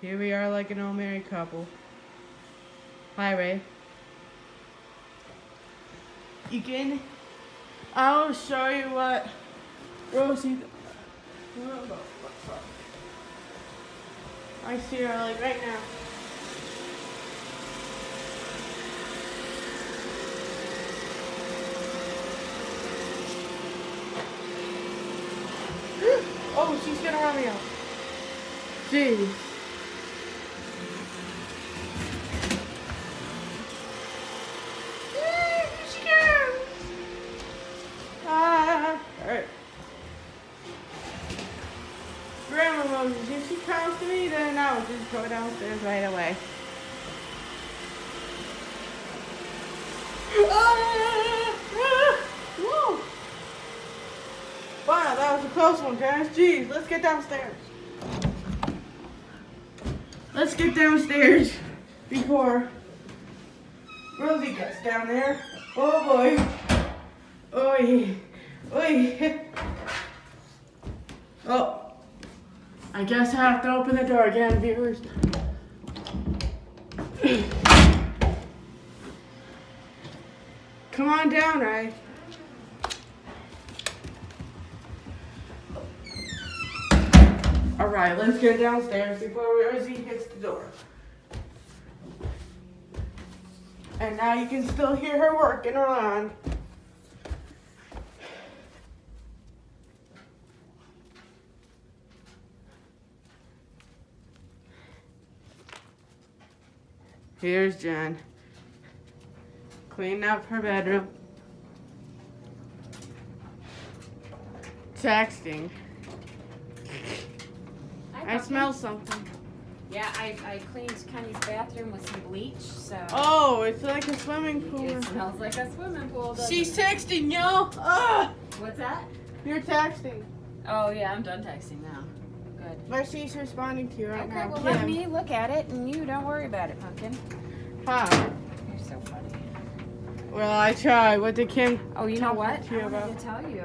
Here we are like an old married couple. Hi, Ray. You can... I'll show you what Rosie... I see her like right now. Oh, she's gonna run me out. Jeez. Here she goes. Alright. Grandma Rosie, if she comes to me, then I will just go downstairs right away. Woo! Wow, that was a close one, guys. Jeez, let's get downstairs. Let's get downstairs before Rosie gets down there. Oh boy. Oi. Oi. Oh. I guess I have to open the door again, viewers. Come on down, Ray. Alright, let's get downstairs before Rosie hits the door. And now you can still hear her working around. Here's Jen. Cleaning up her bedroom. Texting. I smell something. Yeah, I cleaned Kenny's bathroom with some bleach, so... Oh, it's like a swimming pool. It smells like a swimming pool, doesn't She's it? texting, yo! Ugh! What's that? You're texting. Oh, yeah, I'm done texting now. Good. But she's responding to you right Okay, now. well, Kim. let me look at it, and you don't worry about it, Pumpkin. Huh. You're so funny. Well, I tried. What did Kim Oh, you know talk what? to you I about? wanted to tell you,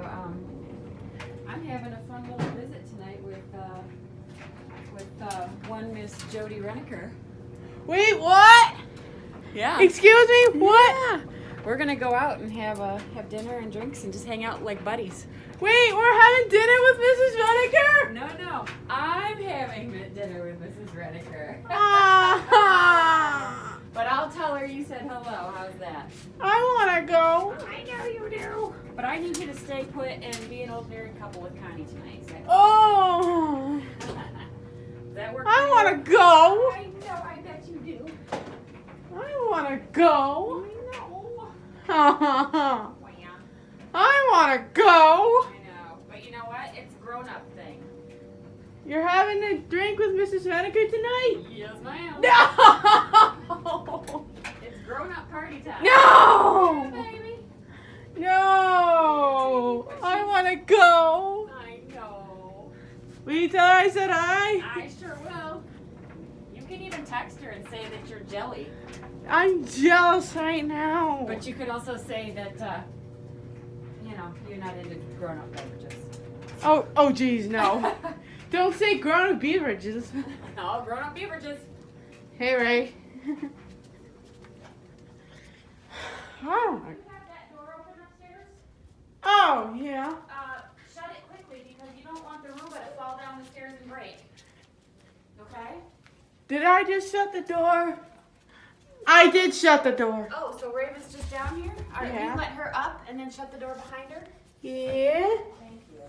I'm having a fun little visit tonight with one Miss Jody Reniker. Wait, what? Yeah. Excuse me? What? Yeah. We're gonna go out and have dinner and drinks and just hang out like buddies. Wait, we're having dinner with Mrs. Reniker? No, I'm having dinner with Mrs. Reniker. But I'll tell her you said hello. How's that? I want to go. I know you do. But I need you to stay put and be an old married couple with Connie tonight. Oh. Does that work? I want to go. I know. I bet you do. I want to go. I know. I want to go. I know. But you know what? It's a grown-up thing. You're having a drink with Mrs. Reniker tonight? Yes, ma'am. No! It's grown-up party time. No! Yeah, baby. No! I want to go. I know. Will you tell her I said hi? I sure will. You can even text her and say that you're jelly. I'm jealous right now. But you could also say that, you know, you're not into grown-up beverages. Oh, geez, no. Don't say grown-up beverages. No, grown-up beverages. Hey, Ray. Oh, You have that door open upstairs? oh, yeah. Shut it quickly because you don't want the roomba to fall down the stairs and break. Okay? Did I just shut the door? I did shut the door. Oh, so Raven's just down here? All right, Yeah. you let her up and then shut the door behind her? Yeah. Thank you.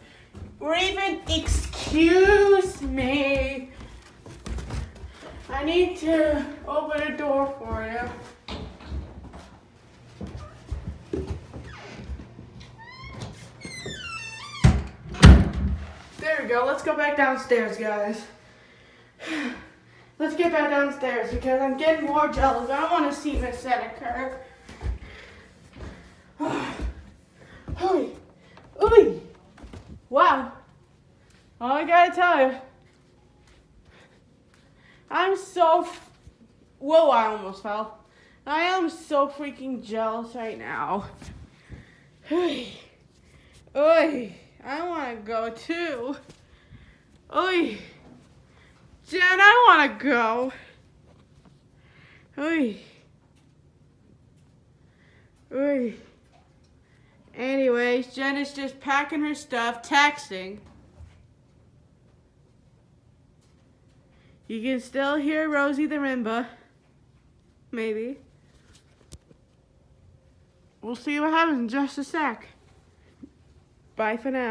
Raven, excuse me. I need to open a door for you. There we go. Let's go back downstairs, guys. Let's get back downstairs because I'm getting more jealous. I want to see Miss Reniker. Hurry. Ooh. Wow. All I gotta tell you. I'm so... Whoa, I almost fell. I am so freaking jealous right now. Oy. I want to go too. Oy. Jen, I want to go. Oy. Oy. Anyways, Jen is just packing her stuff, texting. You can still hear Rosie the Roomba. Maybe. We'll see what happens in just a sec. Bye for now.